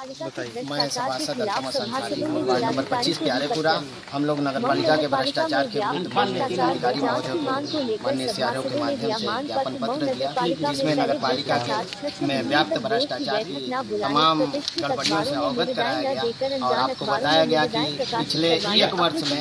मैं सभासद Altamas Ansari ward number 25 प्यारेपुरा। हम लोग नगर पालिका के भ्रष्टाचार के विरुद्ध माननीय जिलाधिकारी महोदय को माननीय सीआरओ के माध्यम से ज्ञापन पत्र दिया, जिसमें नगर पालिका में व्याप्त भ्रष्टाचार की तमाम गड़बड़ियों से अवगत कराया गया और आपको बताया गया कि पिछले एक वर्ष में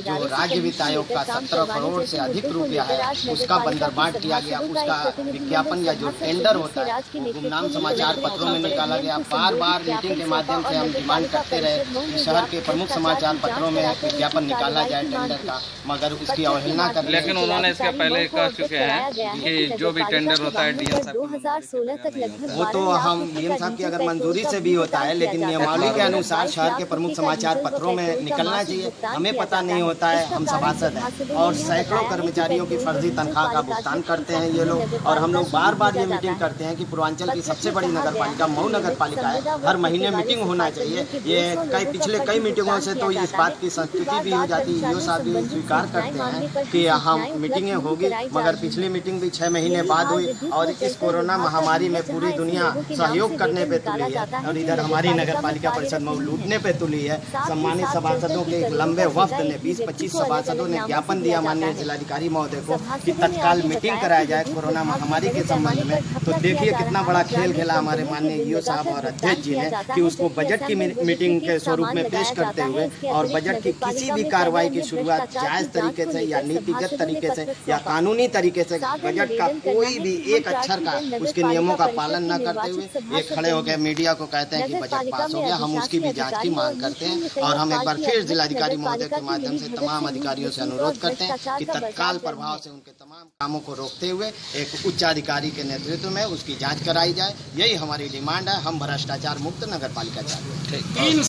जो राज्य वित्त आयोग का 17 करोड़ से अधिक रुपया है उसका बंदरबाट किया गया। उसका विज्ञापन या जो टेंडर होता है वो गुमनाम समाचार पत्रों में निकाला गया। बार बार मीटिंग के माध्यम से हम डिमांड करते रहे कि शहर के प्रमुख समाचार पत्रों में विज्ञापन निकाला जाए टेंडर का, मगर उसकी अवहेलना कर। लेकिन उन्होंने इसके पहले कह चुके हैं कि जो भी टेंडर होता है डीएम साहब 2016 तक लगभग वो तो हम डीएम साहब की अगर मंजूरी से भी होता है, लेकिन नियमावली के अनुसार शहर के प्रमुख समाचार पत्रों में निकलना चाहिए। हमें पता नहीं होता है, हम सभासद हैं और सैकड़ों कर्मचारियों की फर्जी तनख्वाह का भुगतान करते हैं ये लोग। और हम लोग बार बार ये मीटिंग करते हैं कि पूर्वांचल की सबसे बड़ी नगर पालिका मऊ नगर पालिका है, हर महीने मीटिंग होना चाहिए। ये पिछले कई मीटिंगों से तो इस बात की संस्तुति भी हो जाती है, ईओ साहब भी स्वीकार करते हैं कि हम मीटिंगें होगी, मगर पिछली मीटिंग भी 6 महीने बाद हुई और इस कोरोना महामारी में पूरी दुनिया सहयोग करने पे तुली है और इधर हमारी नगर पालिका परिषद मऊ लूटने पे तुली है। सम्मानित सभासदों के एक लंबे वफ्द ने 20-25 सभासदों ने ज्ञापन दिया माननीय जिलाधिकारी महोदय को कि तत्काल मीटिंग कराया जाए कोरोना महामारी के संबंध में। तो देखिए कितना बड़ा खेल खेला हमारे माननीय ईओ साहब और अध्यक्ष जी ने कि उसको बजट की मीटिंग के स्वरूप में पेश करते हुए और बजट की किसी भी कार्रवाई की शुरुआत जायज तरीके से या नीतिगत तरीके से या कानूनी तरीके से बजट का कोई भी एक अक्षर का उसके नियमों का पालन न करते हुए ये खड़े हो गए मीडिया को कहते हैं कि बजट पास हो गया। हम उसकी भी जांच की मांग करते हैं और हम एक बार फिर जिलाधिकारी महोदय के माध्यम से तमाम अधिकारियों से अनुरोध करते हैं कि तत्काल प्रभाव से उनके तमाम कामों को रोकते हुए एक उच्च अधिकारी के नेतृत्व में उसकी जांच कराई जाए। यही हमारी डिमांड है। हम भ्रष्टाचार मुक्त नगर पालिका चाहते हैं।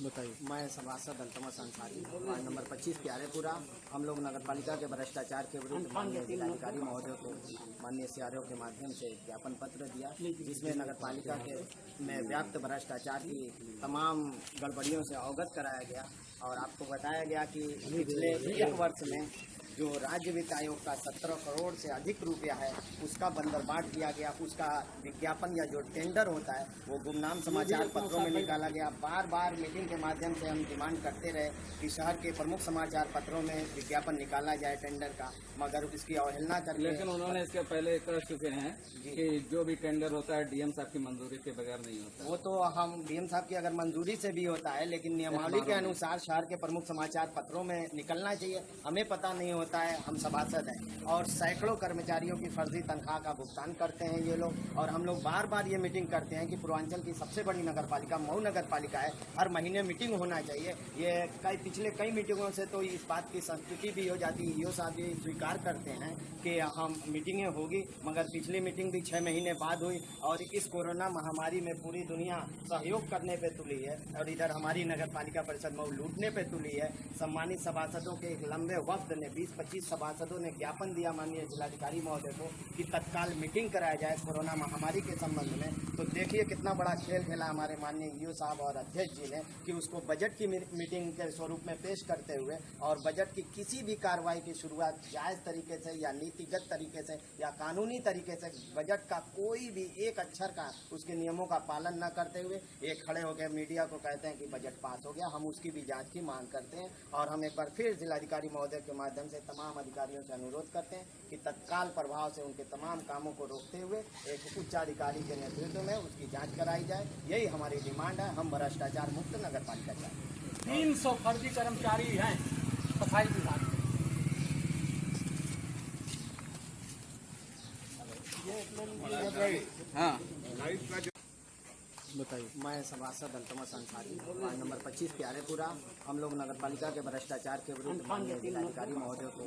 बताइए। मैं सभासद अल्तमस अंसारी वार्ड नंबर 25 प्यारेपुरा। हम लोग नगर पालिका के भ्रष्टाचार के विरुद्ध माननीय जिलाधिकारी महोदय को माननीय सीआरओ के माध्यम से ज्ञापन पत्र दिया, जिसमें नगर पालिका के में व्याप्त भ्रष्टाचार की तमाम गड़बड़ियों से अवगत कराया गया और आपको बताया गया कि पिछले एक वर्ष में जो राज्य वित्त आयोग का 17 करोड़ से अधिक रुपया है उसका बंदरबाट किया गया। उसका विज्ञापन या जो टेंडर होता है वो गुमनाम समाचार पत्रों में निकाला गया। बार बार मीटिंग के माध्यम से हम डिमांड करते रहे कि शहर के प्रमुख समाचार पत्रों में विज्ञापन निकाला जाए टेंडर का, मगर उसकी अवहेलना कर। लेकिन उन्होंने इसके पहले कह चुके हैं कि जो भी टेंडर होता है डीएम साहब की मंजूरी के बगैर नहीं होता। वो तो हम डीएम साहब की अगर मंजूरी से भी होता है, लेकिन नियमावली के अनुसार शहर के प्रमुख समाचार पत्रों में निकलना चाहिए। हमें पता नहीं होता है, हम सभासद हैं और सैकड़ों कर्मचारियों की फर्जी तनख्वाह का भुगतान करते हैं ये लोग। और हम लोग बार बार ये मीटिंग करते हैं कि पूर्वांचल की सबसे बड़ी नगर पालिका मऊ नगर पालिका है, हर महीने मीटिंग होना चाहिए। ये पिछले कई मीटिंगों से तो इस बात की संस्तुति भी हो जाती है, ईओ साहब भी स्वीकार करते हैं कि हम मीटिंगें होगी, मगर पिछली मीटिंग भी 6 महीने बाद हुई और इस कोरोना महामारी में पूरी दुनिया सहयोग करने पे तुली है और इधर हमारी नगर पालिका परिषद मऊ लूटने पे तुली है। सम्मानित सभासदों के एक लंबे वफ्द ने 20-25 सभासदों ने ज्ञापन दिया माननीय जिलाधिकारी महोदय को कि तत्काल मीटिंग कराया जाए कोरोना महामारी के संबंध में। तो देखिए कितना बड़ा खेल खेला हमारे माननीय ईओ साहब और अध्यक्ष जी ने कि उसको बजट की मीटिंग के स्वरूप में पेश करते हुए और बजट की किसी भी कार्रवाई की शुरुआत जायज तरीके से या नीतिगत तरीके से या कानूनी तरीके से बजट का कोई भी एक अक्षर का उसके नियमों का पालन न करते हुए ये खड़े हो गए मीडिया को कहते हैं कि बजट पास हो गया। हम उसकी भी जांच की मांग करते हैं और हम एक बार फिर जिलाधिकारी महोदय के माध्यम से तमाम अधिकारियों से अनुरोध करते हैं कि तत्काल प्रभाव से उनके तमाम कामों को रोकते हुए एक उच्च अधिकारी के नेतृत्व में उसकी जांच कराई जाए। यही हमारी डिमांड है। हम भ्रष्टाचार मुक्त नगर पालिका चाहते हैं। 300 फर्जी कर्मचारी हैं सफाई विभाग में। हाँ बताइए। मैं सभासद अल्तमस अंसारी वार्ड नंबर 25 प्यारेपुरा। हम लोग नगर पालिका के भ्रष्टाचार के विरुद्ध माननीय जिलाधिकारी महोदय को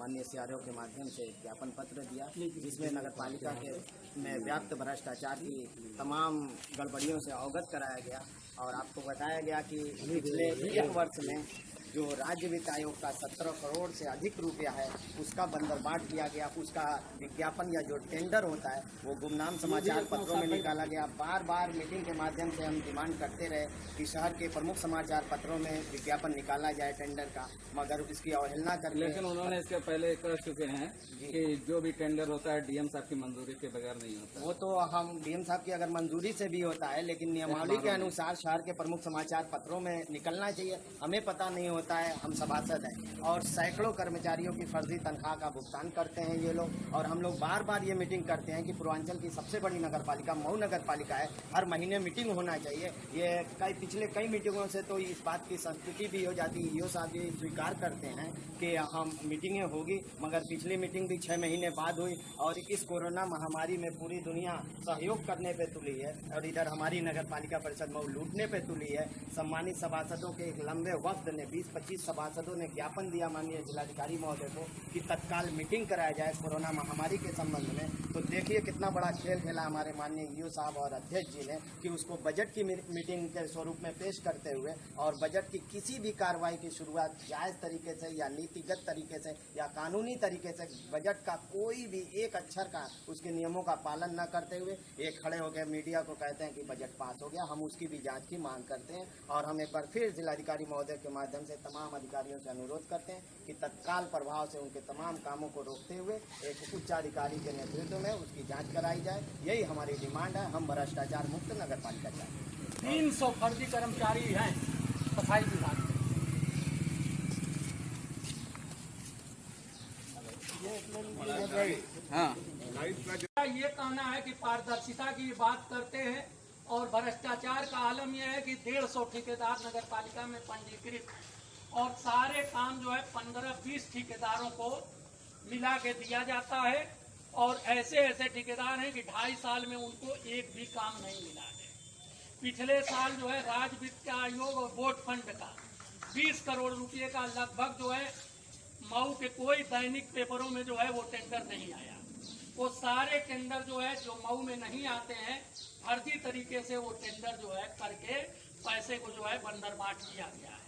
माननीय सीआरओ के माध्यम से ज्ञापन पत्र दिया, जिसमें नगर पालिका के में व्याप्त भ्रष्टाचार की तमाम गड़बड़ियों से अवगत कराया गया और आपको बताया गया कि पिछले एक वर्ष में जो राज्य वित्त आयोग का 17 करोड़ से अधिक रुपया है उसका बंदरबाट किया गया। उसका विज्ञापन या जो टेंडर होता है वो गुमनाम समाचार पत्रों में निकाला गया। बार बार मीटिंग के माध्यम से हम डिमांड करते रहे कि शहर के प्रमुख समाचार पत्रों में विज्ञापन निकाला जाए टेंडर का, मगर इसकी अवहेलना कर। लेकिन उन्होंने इसके पहले कह चुके हैं कि जो भी टेंडर होता है डीएम साहब की मंजूरी के बगैर नहीं होता। वो तो हम डीएम साहब की अगर मंजूरी से भी होता है, लेकिन नियमावली के अनुसार शहर के प्रमुख समाचार पत्रों में निकलना चाहिए। हमें पता नहीं होता है, हम सभासद हैं और सैकड़ों कर्मचारियों की फर्जी तनख्वाह का भुगतान करते हैं ये लोग। और हम लोग बार बार ये मीटिंग करते हैं कि पूर्वांचल की सबसे बड़ी नगर पालिका मऊ नगर पालिका है, हर महीने मीटिंग होना चाहिए। ये पिछले कई मीटिंगों से तो इस बात की संस्तुति भी हो जाती है, ईओ साहब भी स्वीकार करते हैं कि हम मीटिंगें होगी, मगर पिछली मीटिंग भी 6 महीने बाद हुई। और इस कोरोना महामारी में पूरी दुनिया सहयोग करने पे तुली है और इधर हमारी नगर पालिका परिषद मऊ लूटने पे तुली है। सम्मानित सभासदों के एक लंबे वफ्द ने 20-25 सभासदों ने ज्ञापन दिया माननीय जिलाधिकारी महोदय को कि तत्काल मीटिंग कराया जाए कोरोना महामारी के संबंध में। तो देखिए कितना बड़ा खेल खेला हमारे माननीय ईओ साहब और अध्यक्ष जी ने कि उसको बजट की मीटिंग के स्वरूप में पेश करते हुए और बजट की किसी भी कार्रवाई की शुरुआत जायज तरीके से या नीतिगत तरीके से या कानूनी तरीके से बजट का कोई भी एक अक्षर का उसके नियमों का पालन न करते हुए एक खड़े होकर मीडिया को कहते हैं कि बजट पास हो गया। हम उसकी भी जांच की मांग करते हैं और हम एक बार फिर जिलाधिकारी महोदय के माध्यम से तमाम अधिकारियों से अनुरोध करते हैं कि तत्काल प्रभाव से उनके तमाम कामों को रोकते हुए एक उच्चाधिकारी के नेतृत्व में उसकी जांच कराई जाए। यही हमारी डिमांड है। हम भ्रष्टाचार मुक्त नगर पालिका चाहते हैं। 300 फर्जी कर्मचारी हैं सफाई विभाग में। हाँ, ये कहना है कि पारदर्शिता की बात करते हैं और भ्रष्टाचार का आलम यह है कि 150 ठेकेदार नगर पालिका में पंजीकृत और सारे काम जो है 15-20 ठेकेदारों को मिला के दिया जाता है और ऐसे ऐसे ठेकेदार हैं कि 2.5 साल में उनको एक भी काम नहीं मिला है। पिछले साल जो है राज्य वित्त आयोग और बोर्ड फंड का 20 करोड़ रुपए का लगभग जो है मऊ के कोई दैनिक पेपरों में जो है वो टेंडर नहीं आया। वो सारे टेंडर जो है जो मऊ में नहीं आते हैं फर्जी तरीके से वो टेंडर जो है करके पैसे को जो है बंदरबाट किया गया है।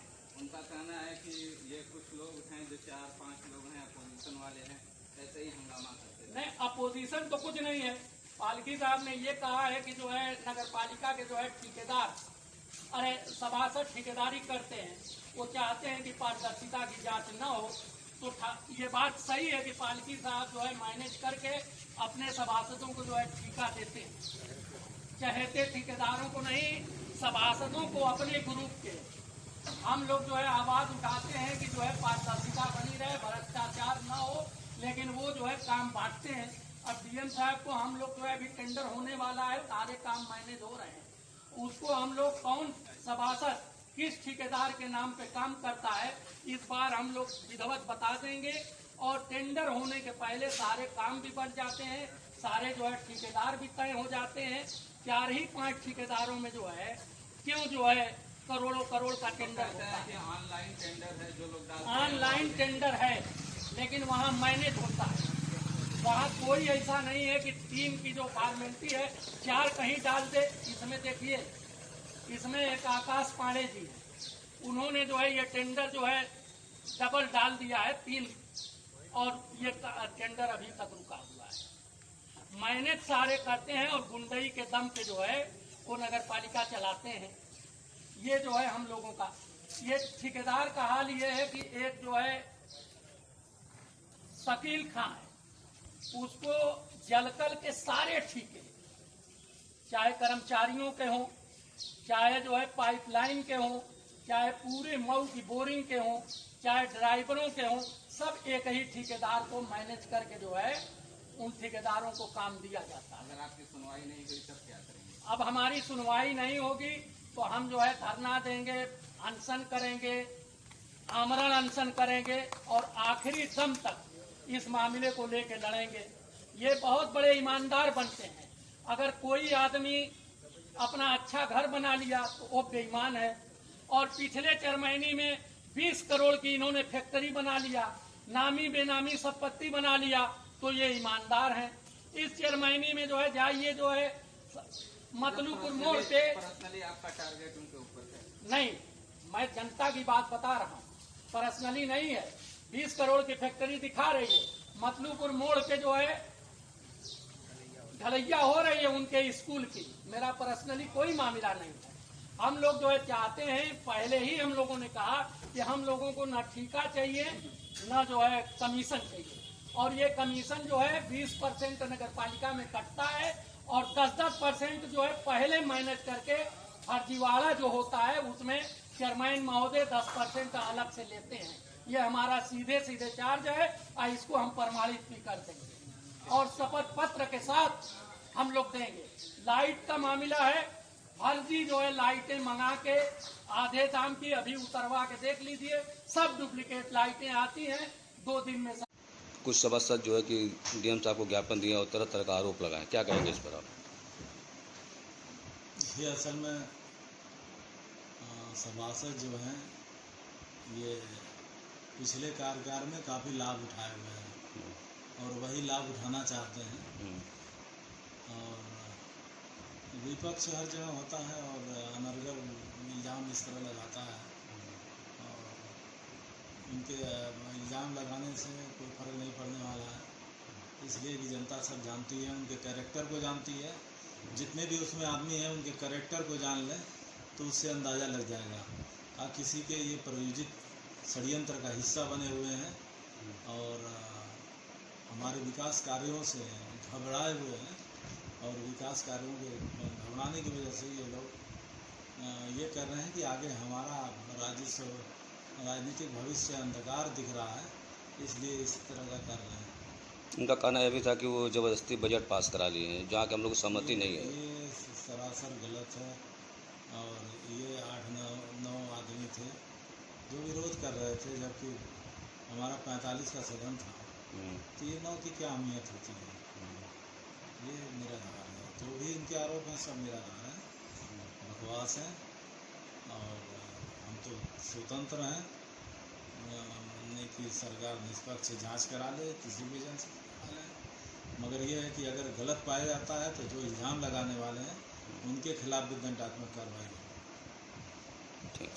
उनका कहना है कि ये कुछ लोग हैं जो 4-5 लोग हैं अपोजिशन वाले हैं, ऐसे ही हंगामा करते हैं। नहीं, अपोजिशन तो कुछ नहीं है। पालकी साहब ने ये कहा है कि जो है नगर पालिका के जो है ठेकेदार सभासद ठेकेदारी करते हैं, वो चाहते हैं कि पारदर्शिता की जांच न हो। तो ये बात सही है कि पालकी साहब जो है मैनेज करके अपने सभासदों को जो है ठेका देते हैं, चहेते ठेकेदारों को नहीं, सभासदों को अपने ग्रुप के। हम लोग जो है आवाज उठाते हैं कि जो है पारदर्शिता बनी रहे, भ्रष्टाचार न हो, लेकिन वो जो है काम बांटते हैं। अब डीएम साहब को हम लोग जो है अभी टेंडर होने वाला है, सारे काम मैनेज हो रहे हैं, उसको हम लोग कौन सभासद किस ठेकेदार के नाम पे काम करता है इस बार हम लोग विधिवत बता देंगे। और टेंडर होने के पहले सारे काम भी बन जाते हैं, सारे जो है ठेकेदार भी तय हो जाते हैं। 4-5 ठेकेदारों में जो है क्यों जो है करोड़ों करोड़ का टेंडर होता है। ऑनलाइन टेंडर है जो लोग डालते हैं, ऑनलाइन टेंडर है लेकिन वहाँ मैनेज होता है। वहाँ कोई ऐसा नहीं है कि 3 की जो फॉर्मेलिटी है 4 कहीं डाल दे। इसमें देखिए, इसमें एक आकाश पांडे जी है, उन्होंने जो है ये टेंडर जो है डबल डाल दिया है 3 और ये टेंडर अभी तक रुका हुआ है। मैनेज सारे करते हैं और गुंडई के दम पे जो है वो नगर पालिका चलाते हैं। ये जो है हम लोगों का ये ठेकेदार का हाल ये है कि एक जो है शकील खां है, उसको जलकल के सारे ठेके, चाहे कर्मचारियों के हों, चाहे जो है पाइपलाइन के हों, चाहे पूरे मऊ की बोरिंग के हों, चाहे ड्राइवरों के हों, सब एक ही ठेकेदार को मैनेज करके जो है उन ठेकेदारों को काम दिया जाता है। अगर आपकी सुनवाई नहीं हुई तब क्या करेंगे? अब हमारी सुनवाई नहीं होगी तो हम जो है धरना देंगे, अनशन करेंगे, आमरण अनशन करेंगे और आखिरी दम तक इस मामले को लेकर लड़ेंगे। ये बहुत बड़े ईमानदार बनते हैं। अगर कोई आदमी अपना अच्छा घर बना लिया तो वो बेईमान है। और पिछले 4 महीने में 20 करोड़ की इन्होंने फैक्ट्री बना लिया, नामी बेनामी संपत्ति बना लिया, तो ये ईमानदार हैं। इस 4 महीने में जो है जाइए जो है मतलूपुर मोड़ पे, पर्सनली आपका टारगेट उनके ऊपर है? नहीं, मैं जनता की बात बता रहा हूँ। पर्सनली नहीं है। 20 करोड़ की फैक्ट्री दिखा रही है, मतलूपुर मोड़ पे जो है ढलैया हो रही है उनके स्कूल की। मेरा पर्सनली कोई मामला नहीं है। हम लोग जो है चाहते हैं, पहले ही हम लोगों ने कहा कि हम लोगों को न ठेका चाहिए न जो है कमीशन चाहिए, और ये कमीशन जो है 20% नगर पालिका में कटता है और 10% जो है पहले मैनेज करके फर्जीवाड़ा जो होता है उसमें चेयरमैन महोदय 10% अलग से लेते हैं। ये हमारा सीधे सीधे चार्ज है और इसको हम प्रमाणित भी कर देंगे और शपथ पत्र के साथ हम लोग देंगे। लाइट का मामला है, फर्जी जो है लाइटें मंगा के आधे दाम की अभी उतरवा के देख लीजिए, सब डुप्लीकेट लाइटें आती हैं 2 दिन में। कुछ सभासद जो है कि डीएम साहब को ज्ञापन दिया और तरह तरह का आरोप लगाए, क्या कहेंगे इस पर आप? ये असल में सभासद जो हैं ये पिछले कार्यकाल में काफ़ी लाभ उठाए हुए हैं और वही लाभ उठाना चाहते हैं। और विपक्ष हर जगह होता है और अनर्गल इल्ज़ाम इस तरह लगाता है और उनके इल्ज़ाम लगाने से कोई फ़र्क नहीं पड़ने वाला है, इसलिए कि जनता सब जानती है, उनके कैरेक्टर को जानती है। जितने भी उसमें आदमी हैं उनके कैरेक्टर को जान लें तो उससे अंदाज़ा लग जाएगा। आप किसी के ये प्रायोजित षड्यंत्र का हिस्सा बने हुए हैं और हमारे विकास कार्यों से घबराए हुए हैं और विकास कार्यों के घबराने की वजह से ये लोग ये कर रहे हैं कि आगे हमारा राजनीतिक भविष्य अंधकार दिख रहा है, इसलिए इस तरह का कर रहे हैं। उनका कहना यह भी था कि वो ज़बरदस्ती बजट पास करा लिए हैं जहाँ के हम लोग को सहमति नहीं है। ये सरासर गलत है और ये 8-9 आदमी थे जो विरोध कर रहे थे, जबकि हमारा 45 का सदन था, तो ये 9 की क्या अहमियत होती है। ये निराधार है, जो भी इनके आरोप हैं सब निराधार हैं, बकवास हैं और हम तो स्वतंत्र हैं, नहीं कि सरकार निष्पक्ष जांच करा ले, किसी भी एजेंसी करा ले, मगर ये है कि अगर गलत पाया जाता है तो जो इल्ज़ाम लगाने वाले हैं उनके खिलाफ भी दंडात्मक कार्रवाई हो। ठीक।